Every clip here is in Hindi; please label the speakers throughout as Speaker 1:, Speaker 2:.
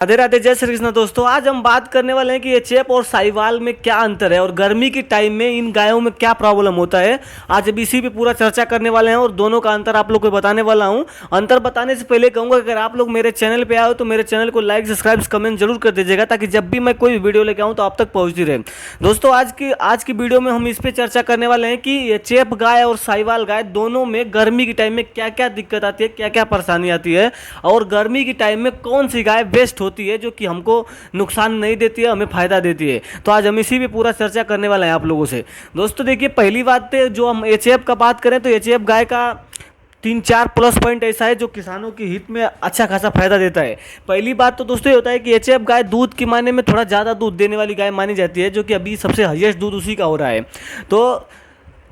Speaker 1: राधे राधे, जय श्री कृष्ण। दोस्तों आज हम बात करने वाले हैं कि एचएफ और साहिवाल में क्या अंतर है और गर्मी के टाइम में इन गायों में क्या प्रॉब्लम होता है। आज अब इसी पे पूरा चर्चा करने वाले हैं और दोनों का अंतर आप लोग को बताने वाला हूं। अंतर बताने से पहले कहूंगा अगर आप लोग मेरे चैनल पे आए हो तो मेरे चैनल को लाइक सब्सक्राइब कमेंट जरूर कर दीजिएगा ताकि जब भी मैं कोई वीडियो लेके आऊँ तो आप तक पहुँचती रहे। दोस्तों आज की वीडियो में हम इस पर चर्चा करने वाले हैं कि एचएफ गाय और साहिवाल गाय दोनों में गर्मी के टाइम में क्या क्या दिक्कत आती है, क्या क्या परेशानी आती है और गर्मी के टाइम में कौन सी गाय बेस्ट होती है जो कि हमको नुकसान नहीं देती है, हमें फायदा देती है। तो आज हम इसी पे पूरा चर्चा करने वाले हैं आप लोगों से। दोस्तों देखिए, पहली बात है जो हम एचएफ का बात करें तो एचएफ गाय का 3-4 प्लस पॉइंट ऐसा है जो किसानों के हित में अच्छा खासा फायदा देता है। पहली बात तो दोस्तों ये होता है कि एचएफ गाय दूध के माने में थोड़ा ज़्यादा दूध देने वाली गाय मानी जाती है, जो कि अभी सबसे हाईएस्ट दूध उसी का हो रहा है। तो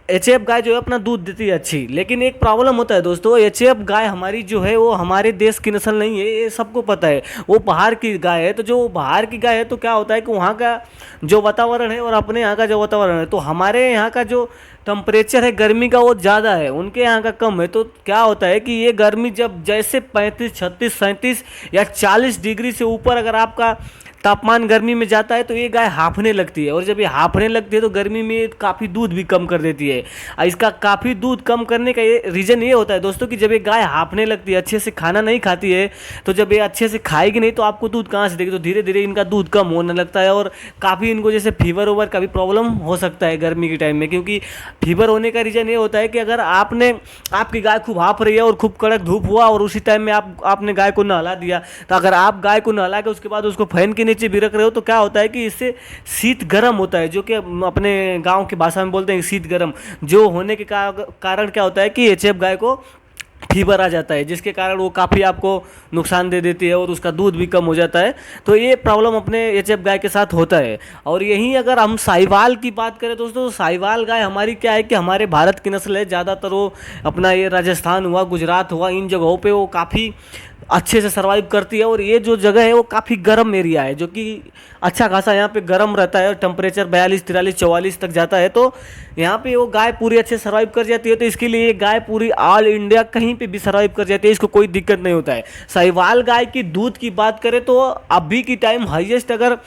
Speaker 1: एचएफ गाय जो है अपना दूध देती है अच्छी, लेकिन एक प्रॉब्लम होता है दोस्तों, एचएफ गाय हमारी जो है वो हमारे देश की नस्ल नहीं है, ये सबको पता है। वो बाहर की गाय है, तो जो बाहर की गाय है तो क्या होता है कि वहाँ का जो वातावरण है और अपने यहाँ का जो वातावरण है, तो हमारे यहाँ का जो टेम्परेचर है गर्मी का वो ज़्यादा है, उनके यहाँ का कम है। तो क्या होता है कि ये गर्मी जब जैसे 35, 36, 37 या 40 डिग्री से ऊपर अगर आपका तापमान गर्मी में जाता है तो ये गाय हाँफने लगती है, और जब ये हाँफने लगती है तो गर्मी में काफ़ी दूध भी कम कर देती है। इसका काफ़ी दूध कम करने का ये रीज़न ये होता है दोस्तों कि जब ये गाय हाँफने लगती है, अच्छे से खाना नहीं खाती है, तो जब ये अच्छे से खाएगी नहीं तो आपको दूध कहाँ से देगी, तो धीरे धीरे इनका दूध कम होने लगता है और काफ़ी इनको जैसे फीवर ओवर का भी प्रॉब्लम हो सकता है गर्मी के टाइम में। क्योंकि फीवर होने का रीज़न ये होता है कि अगर आपकी गाय खूब हाँफ रही है और खूब कड़क धूप हुआ और उसी टाइम में आपने गाय को नहला दिया, तो अगर आप गाय को नहला के उसके बाद उसको फैन के नीचे भी रख रहे हो तो क्या होता है कि इससे शीत गर्म होता है, जो कि अपने गांव की भाषा में बोलते हैं शीत गर्म, जो होने के कारण क्या होता है कि एचएफ गाय को फीवर आ जाता है, जिसके कारण वो काफ़ी आपको नुकसान दे देती है और उसका दूध भी कम हो जाता है। तो ये प्रॉब्लम अपने एचएफ गाय के साथ होता है। और यहीं अगर हम साहिवाल की बात करें दोस्तों, तो साहिवाल गाय हमारी क्या है कि हमारे भारत की नस्ल है, ज़्यादातर वो अपना ये राजस्थान हुआ, गुजरात हुआ, इन जगहों पे वो काफ़ी अच्छे से सर्वाइव करती है। और ये जो जगह है वो काफ़ी गर्म एरिया है, जो कि अच्छा खासा यहाँ पे गर्म रहता है और टेम्परेचर 42, 43, 44 तक जाता है। तो यहाँ पे वो गाय पूरी अच्छे से सर्वाइव कर जाती है। तो इसके लिए ये गाय पूरी ऑल इंडिया कहीं पे भी सर्वाइव कर जाती है, इसको कोई दिक्कत नहीं होता है। साहिवाल गाय की दूध की बात करें तो अभी की टाइम हाईएस्ट, अगर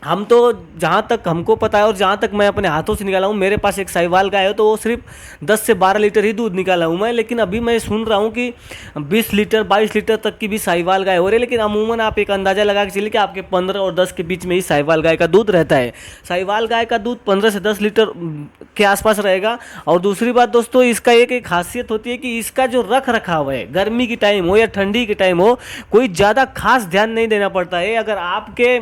Speaker 1: हम तो जहाँ तक हमको पता है और जहाँ तक मैं अपने हाथों से निकाला हूँ, मेरे पास एक साहिवाल गाय है तो वो सिर्फ 10 से 12 लीटर ही दूध निकाला हूँ मैं। लेकिन अभी मैं सुन रहा हूँ कि 20 लीटर 22 लीटर तक की भी साहिवाल गाय हो रही है। लेकिन अमूमन आप एक अंदाज़ा लगा के चलिए कि आपके 15 और 10 के बीच में ही साहिवाल गाय का दूध रहता है। साहिवाल गाय का दूध 15 से 10 लीटर के आसपास रहेगा। और दूसरी बात दोस्तों, इसका एक खासियत होती है कि इसका जो रख रखाव है, गर्मी की टाइम हो या ठंडी के टाइम हो, कोई ज़्यादा खास ध्यान नहीं देना पड़ता है। अगर आपके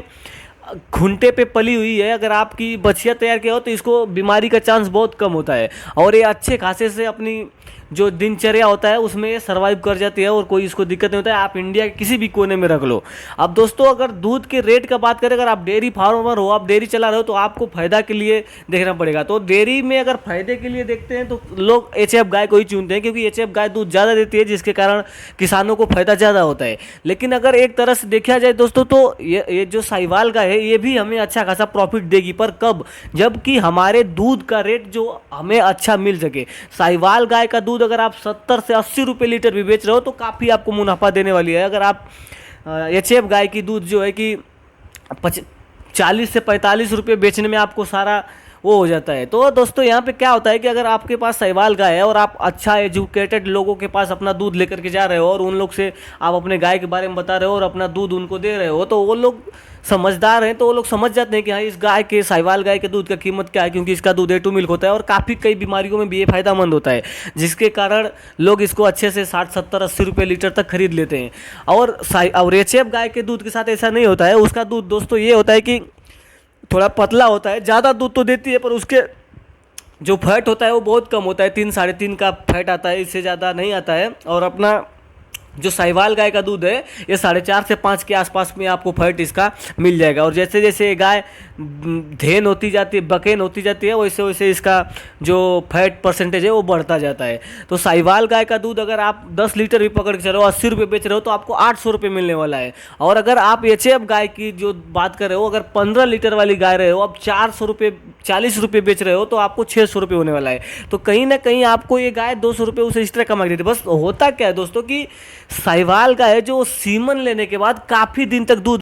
Speaker 1: खूंटे पे पली हुई है, अगर आपकी बछिया तैयार किया हो तो इसको बीमारी का चांस बहुत कम होता है और ये अच्छे खासे से अपनी जो दिनचर्या होता है उसमें ये सर्वाइव कर जाती है और कोई इसको दिक्कत नहीं होता है। आप इंडिया के किसी भी कोने में रख लो। अब दोस्तों अगर दूध के रेट का बात करें, अगर आप डेयरी फार्मर हो, आप डेयरी चला रहे हो, तो आपको फ़ायदा के लिए देखना पड़ेगा। तो डेयरी में अगर फ़ायदे के लिए देखते हैं तो लोग एचएफ गाय को ही चुनते हैं, क्योंकि एचएफ गाय दूध ज़्यादा देती है, जिसके कारण किसानों को फ़ायदा ज़्यादा होता है। लेकिन अगर एक तरह से देखा जाए दोस्तों, तो ये जो साहिवाल गाय है ये भी हमें अच्छा खासा प्रॉफिट देगी, पर कब, जबकि हमारे दूध का रेट जो हमें अच्छा मिल सके। साहिवाल गाय का दूध अगर आप 70 से 80 रुपये लीटर भी बेच रहे हो तो काफ़ी आपको मुनाफा देने वाली है। अगर आप एचएफ गाय की दूध जो है कि 40 से 45 रुपये बेचने में आपको सारा वो हो जाता है। तो दोस्तों यहाँ पे क्या होता है कि अगर आपके पास साहिवाल गाय है और आप अच्छा एजुकेटेड लोगों के पास अपना दूध लेकर के जा रहे हो और उन लोग से आप अपने गाय के बारे में बता रहे हो और अपना दूध उनको दे रहे हो, तो वो लोग समझदार हैं, तो वो लोग समझ जाते हैं कि हाँ इस गाय के, साहिवाल गाय के दूध का कीमत क्या है, क्योंकि इसका दूध A2 मिल्क होता है और काफ़ी कई बीमारियों में भी ये फायदेमंद होता है, जिसके कारण लोग इसको अच्छे से 60, 70, 80 रुपये लीटर तक खरीद लेते हैं। और एचएफ गाय के दूध के साथ ऐसा नहीं होता है। उसका दूध दोस्तों ये होता है कि थोड़ा पतला होता है, ज़्यादा दूध तो देती है पर उसके जो फैट होता है वो बहुत कम होता है, 3, 3.5 का फैट आता है, इससे ज़्यादा नहीं आता है। और अपना जो साहिवाल गाय का दूध है ये 4.5 से 5 के आसपास में आपको फैट इसका मिल जाएगा। और जैसे जैसे गाय धेन होती जाती है, बकेन होती जाती है, वैसे वैसे इसका जो फैट परसेंटेज है वो बढ़ता जाता है। तो साहिवाल गाय का दूध अगर आप 10 लीटर भी पकड़ के चलो, 80 रुपये बेच रहे हो, तो आपको 800 रुपये मिलने वाला है। और अगर आप एचएफ गाय की जो बात कर रहे हो, अगर 15 लीटर वाली गाय रहे हो, अब 400 रुपये 40 रुपये बेच रहे हो, तो आपको 600 रुपये होने वाला है। तो कहीं ना कहीं आपको ये गाय 200 रुपये उसे एक्स्ट्रा कमा देती है। बस होता क्या है दोस्तों कि साहिवाल का है जो सीमन लेने के बाद काफ़ी दिन तक दूध